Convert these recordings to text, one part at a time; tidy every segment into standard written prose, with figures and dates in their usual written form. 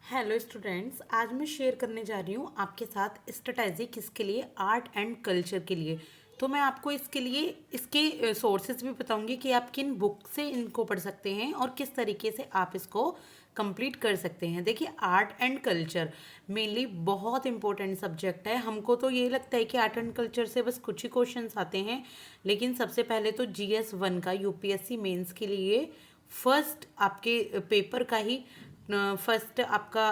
Hello students, आज मैं share करने जा रही हूँ आपके साथ स्ट्रेटजी किसके लिए, आर्ट एंड कल्चर के लिए। तो मैं आपको इसके लिए इसके सोर्सेज भी बताऊंगी कि आप किन बुक से इनको पढ़ सकते हैं और किस तरीके से आप इसको कंप्लीट कर सकते हैं। देखिए, आर्ट एंड कल्चर मेनली बहुत इंपॉर्टेंट सब्जेक्ट है। हमको तो ये लगता है कि आर्ट एंड कल्चर से बस कुछ ही क्वेश्चंस आते हैं, लेकिन सबसे पहले तो GS 1 का यूपीएससी मेंस के लिए फर्स्ट आपके पेपर का ही फर्स्ट आपका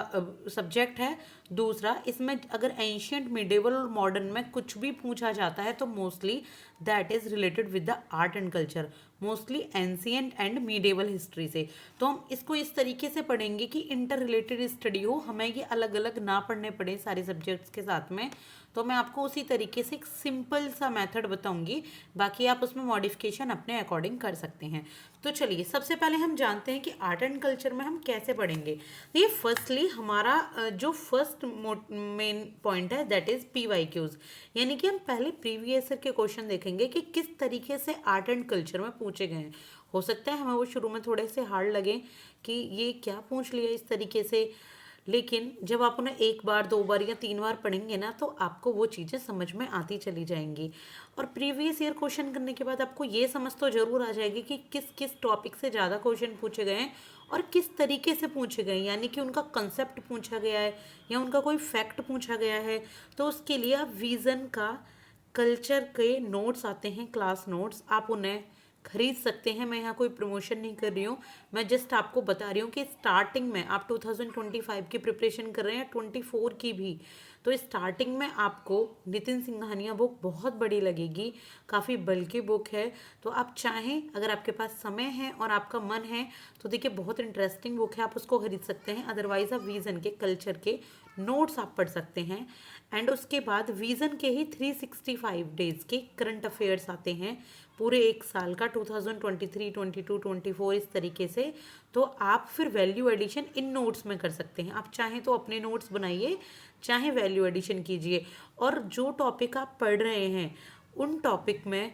सब्जेक्ट है। दूसरा, इसमें अगर एंशियंट, मिडेवल और मॉडर्न में कुछ भी पूछा जाता है तो mostly that is related with the art and culture, mostly ancient and medieval history से। तो हम इसको इस तरीके से पढ़ेंगे कि इंटर रिलेटेड स्टडी हो, हमें ये अलग अलग ना पढ़ने पड़े सारे सब्जेक्ट्स के साथ में। तो मैं आपको उसी तरीके से एक सिंपल सा मेथड बताऊंगी, बाकी आप उसमें मॉडिफिकेशन अपने अकॉर्डिंग कर सकते हैं। तो चलिए, सबसे पहले हम जानते हैं कि आर्ट एंड कल्चर में हम कैसे पढ़ेंगे। तो ये फर्स्टली हमारा जो फर्स्ट मेन पॉइंट है दैट इज PYQs, यानी कि हम पहले प्रीवियस ईयर के क्वेश्चन देखेंगे कि किस तरीके से आर्ट एंड कल्चर में पूछे गए हैं। हो सकता है हमें वो शुरू में थोड़े से हार्ड लगे कि ये क्या पूछ लिया इस तरीके से, लेकिन जब आप उन्हें एक बार, दो बार या तीन बार पढ़ेंगे ना, तो आपको वो चीज़ें समझ में आती चली जाएंगी। और प्रीवियस ईयर क्वेश्चन करने के बाद आपको ये समझ तो जरूर आ जाएगी कि किस किस टॉपिक से ज़्यादा क्वेश्चन पूछे गए हैं और किस तरीके से पूछे गए हैं, यानी कि उनका कंसेप्ट पूछा गया है या उनका कोई फैक्ट पूछा गया है। तो उसके लिए आप विजन का कल्चर के नोट्स आते हैं, क्लास नोट्स, आप उन्हें खरीद सकते हैं। मैं यहाँ कोई प्रमोशन नहीं कर रही हूँ, मैं जस्ट आपको बता रही हूँ कि स्टार्टिंग में आप 2025 की प्रिपरेशन कर रहे हैं, 24 की भी, तो स्टार्टिंग में आपको नितिन सिंघानिया बुक बहुत बड़ी लगेगी, काफ़ी बल्कि बुक है। तो आप चाहें, अगर आपके पास समय है और आपका मन है, तो देखिए बहुत इंटरेस्टिंग बुक है, आप उसको खरीद सकते हैं। अदरवाइज आप विजन के कल्चर के नोट्स आप पढ़ सकते हैं। एंड उसके बाद विजन के ही 365 डेज के करंट अफेयर्स आते हैं, पूरे एक साल का, 2023, 22, 24, इस तरीके से। तो आप फिर वैल्यू एडिशन इन नोट्स में कर सकते हैं। आप चाहें तो अपने नोट्स बनाइए, चाहे वैल्यू एडिशन कीजिए। और जो टॉपिक आप पढ़ रहे हैं उन टॉपिक में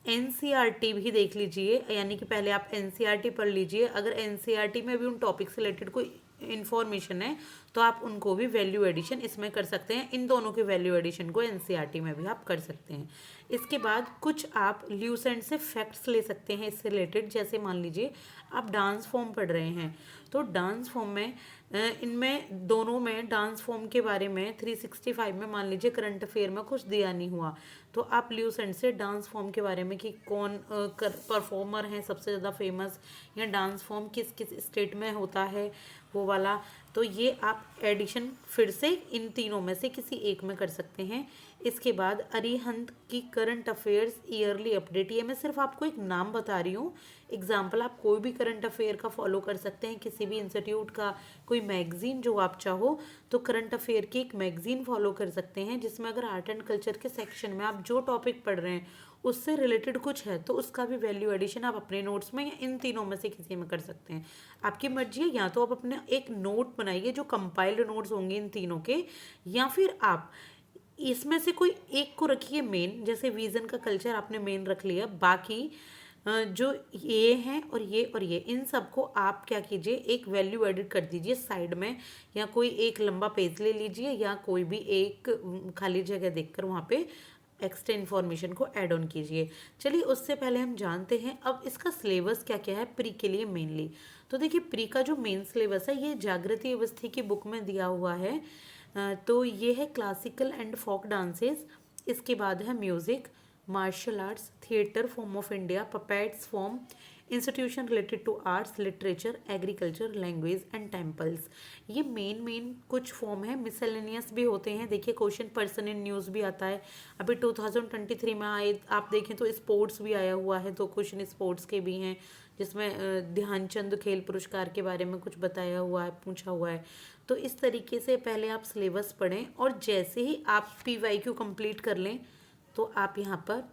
NCERT भी देख लीजिए, यानी कि पहले आप NCERT पढ़ लीजिए। अगर NCERT में भी उन टॉपिक से रिलेटेड कोई इन्फॉर्मेशन है तो आप उनको भी वैल्यू एडिशन इसमें कर सकते हैं। इन दोनों के वैल्यू एडिशन को NCERT में भी आप कर सकते हैं। इसके बाद कुछ आप ल्यूसेंट से फैक्ट्स ले सकते हैं इससे रिलेटेड। जैसे मान लीजिए आप डांस फॉर्म पढ़ रहे हैं, तो डांस फॉर्म में इनमें दोनों में डांस फॉर्म के बारे में 365 में मान लीजिए करंट अफेयर में कुछ दिया नहीं हुआ, तो आप ल्यूसेंट से डांस फॉर्म के बारे में कि कौन परफॉर्मर हैं सबसे ज़्यादा फेमस, या डांस फॉर्म किस किस स्टेट में होता है, वो वाला, तो ये आप एडिशन फिर से इन तीनों में से किसी एक में कर सकते हैं। इसके बाद अरिहंत की करंट अफेयर्स ईयरली अपडेट, ये मैं सिर्फ आपको एक नाम बता रही हूँ, एग्जाम्पल, आप कोई भी करंट अफेयर का फॉलो कर सकते हैं, किसी भी इंस्टीट्यूट का कोई मैगजीन जो आप चाहो, तो करंट अफेयर की एक मैगजीन फॉलो कर सकते हैं, जिसमें अगर आर्ट एंड कल्चर के सेक्शन में आप जो टॉपिक पढ़ रहे हैं उससे रिलेटेड कुछ है तो उसका भी वैल्यू एडिशन आप अपने नोट्स में या इन तीनों में से किसी में कर सकते हैं। आपकी मर्जी है, या तो आप अपने एक नोट बनाइए जो कंपाइल्ड नोट्स होंगे इन तीनों के, या फिर आप इसमें से कोई एक को रखिए मेन, जैसे विजन का कल्चर आपने मेन रख लिया, बाकी जो ये हैं और ये इन सबको आप क्या कीजिए, एक वैल्यू एडिट कर दीजिए साइड में, या कोई एक लंबा पेज ले लीजिए या कोई भी एक खाली जगह देखकर वहाँ पे एक्स्ट्रा इन्फॉर्मेशन को ऐड ऑन कीजिए। चलिए, उससे पहले हम जानते हैं अब इसका सिलेबस क्या क्या है प्री के लिए मेनली। तो देखिए, प्री का जो मेन सिलेबस है ये जागृति अवस्थी की बुक में दिया हुआ है। तो ये है क्लासिकल एंड फोक डांसेस, इसके बाद है music, martial arts, theatre form of India, puppets form, institution related to arts, literature, agriculture, language and temples. ये मेन कुछ फॉर्म है, मिसलेनियस भी होते हैं। देखिए, क्वेश्चन पर्सन इन न्यूज़ भी आता है, अभी 2023 में आए, आप देखें तो स्पोर्ट्स भी आया हुआ है, तो क्वेश्चन स्पोर्ट्स के भी हैं, जिसमें ध्यानचंद खेल पुरस्कार के बारे में कुछ बताया हुआ है, पूछा हुआ है। तो इस तरीके से पहले आप सिलेबस पढ़ें, और जैसे ही आप PYQ कंप्लीट कर लें तो आप यहाँ पर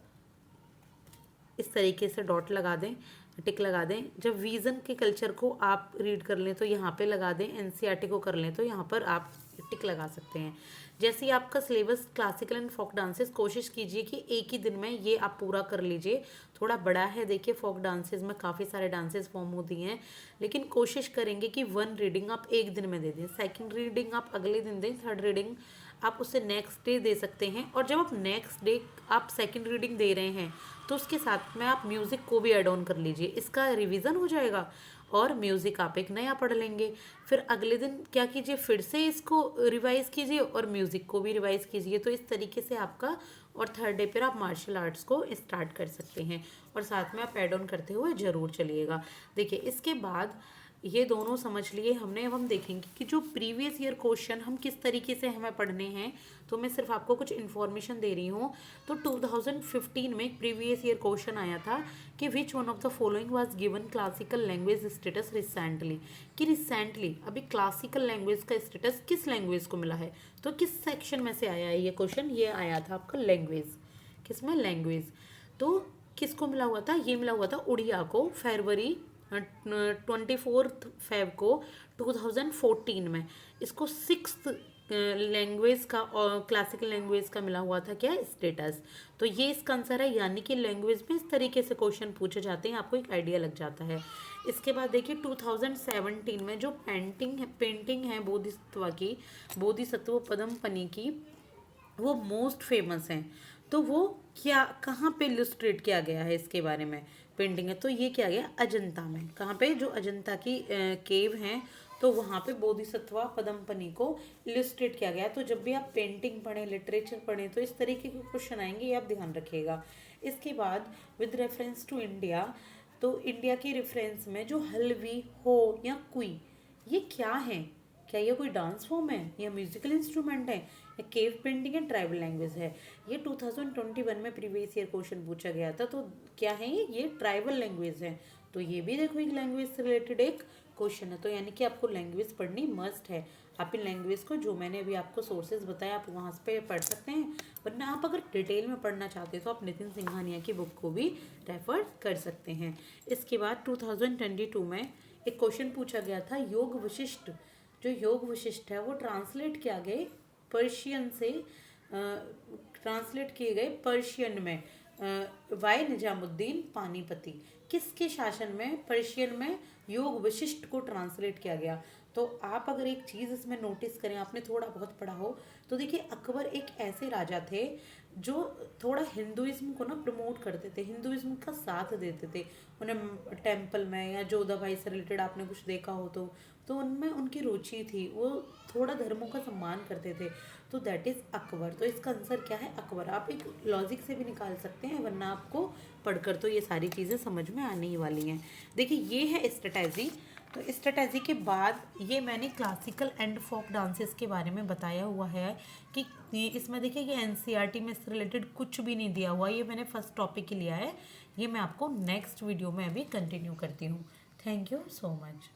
इस तरीके से डॉट लगा दें, टिक लगा दें। जब विजन के कल्चर को आप रीड कर लें तो यहाँ पे लगा दें, NCERT को कर लें तो यहाँ पर आप टिक लगा सकते हैं। जैसे ही आपका syllabus classical and folk dances, कोशिश कीजिए कि एक ही दिन में ये आप पूरा कर लीजिए। थोड़ा बड़ा है, देखिए फोक डांसेस में काफ़ी सारे डांसेस फॉर्म होती हैं, लेकिन कोशिश करेंगे कि 1 रीडिंग आप एक दिन में दे दें, सेकंड रीडिंग आप अगले दिन दें, थर्ड रीडिंग आप उसे नेक्स्ट डे दे सकते हैं। और जब आप नेक्स्ट डे आप सेकंड रीडिंग दे रहे हैं तो उसके साथ में आप म्यूज़िक को भी ऐड ऑन कर लीजिए, इसका रिवीजन हो जाएगा और म्यूज़िक आप एक नया पढ़ लेंगे। फिर अगले दिन क्या कीजिए, फिर से इसको रिवाइज़ कीजिए और म्यूज़िक को भी रिवाइज़ कीजिए। तो इस तरीके से आपका, और थर्ड डे पर आप मार्शल आर्ट्स को स्टार्ट कर सकते हैं और साथ में आप ऐड ऑन करते हुए ज़रूर चलिएगा। देखिए इसके बाद ये दोनों समझ लिए हमने। अब हम देखेंगे कि जो प्रीवियस ईयर क्वेश्चन हम किस तरीके से हमें पढ़ने हैं। तो मैं सिर्फ आपको कुछ इन्फॉर्मेशन दे रही हूँ। तो 2015 में एक प्रीवियस ईयर क्वेश्चन आया था कि which one of the following was given classical language status recently, कि रिसेंटली अभी क्लासिकल लैंग्वेज का स्टेटस किस लैंग्वेज को मिला है। तो किस सेक्शन में से आया है ये क्वेश्चन, ये आया था आपका लैंग्वेज, किसमें, लैंग्वेज। तो किसको मिला हुआ था, ये मिला हुआ था उड़िया को, फरवरी 24 फेब को 2014 में। इसको 6th लैंग्वेज का और क्लासिकल लैंग्वेज का मिला हुआ था क्या, स्टेटस। तो ये इसका आंसर है, यानी कि लैंग्वेज में इस तरीके से क्वेश्चन पूछे जाते हैं, आपको एक आइडिया लग जाता है। इसके बाद देखिए 2017 में जो पेंटिंग है बोधिसत्व पदमपनी की, वो मोस्ट फेमस हैं। तो वो क्या, कहाँ पे इलस्ट्रेट किया गया है, इसके बारे में पेंटिंग है। तो ये किया गया अजंता में, कहाँ पे, जो अजंता की केव हैं, तो वहाँ पे बोधिसत्वा पदमपनी को इलस्ट्रेट किया गया। तो जब भी आप पेंटिंग पढ़ें, लिटरेचर पढ़ें, तो इस तरीके के क्वेश्चन आएंगे, ये आप ध्यान रखिएगा। इसके बाद विद रेफरेंस टू इंडिया, तो इंडिया की रेफरेंस में जो हलवी, हो या कुई, ये क्या है, क्या ये कोई डांस फॉर्म है या म्यूजिकल इंस्ट्रूमेंट है या केव पेंटिंग है, ट्राइबल लैंग्वेज है। ये 2021 में प्रीवियस ईयर क्वेश्चन पूछा गया था। तो क्या है ये ट्राइबल लैंग्वेज है। तो ये भी देखो एक लैंग्वेज से रिलेटेड एक क्वेश्चन है। तो यानी कि आपको लैंग्वेज पढ़नी मस्ट है। आप इन लैंग्वेज को, जो मैंने अभी आपको सोर्सेज बताया, आप वहाँ पे पढ़ सकते हैं, वरना आप अगर डिटेल में पढ़ना चाहते हैं तो आप नितिन सिंघानिया की बुक को भी रेफर कर सकते हैं। इसके बाद 2022 में एक क्वेश्चन पूछा गया था, योग वशिष्ठ। जो योग वशिष्ठ है वो ट्रांसलेट किया गए पर्शियन से, ट्रांसलेट किए गए पर्शियन में वाई निजामुद्दीन पानीपती। किसके शासन में पर्शियन में योग वशिष्ठ को ट्रांसलेट किया गया। तो आप अगर एक चीज़ इसमें नोटिस करें, आपने थोड़ा बहुत पढ़ा हो, तो देखिए अकबर एक ऐसे राजा थे जो थोड़ा हिंदुइज्म को ना प्रमोट करते थे, हिंदुइज्म का साथ देते थे। उन्हें टेम्पल में या जोधा भाई से रिलेटेड आपने कुछ देखा हो तो उनमें उनकी रुचि थी, वो थोड़ा धर्मों का सम्मान करते थे। तो दैट इज़ अकबर। तो इसका आंसर क्या है, अकबर। आप एक लॉजिक से भी निकाल सकते हैं, वरना आपको पढ़कर तो ये सारी चीज़ें समझ में आने ही वाली हैं। देखिए ये है स्ट्रेटजी। तो स्ट्रेटजी के बाद ये मैंने क्लासिकल एंड फोक डांसेस के बारे में बताया हुआ है कि इसमें देखिए कि एनसीईआरटी में इससे रिलेटेड कुछ भी नहीं दिया हुआ, ये मैंने फर्स्ट टॉपिक ही लिया है। ये मैं आपको नेक्स्ट वीडियो में अभी कंटिन्यू करती हूँ। Thank you so much.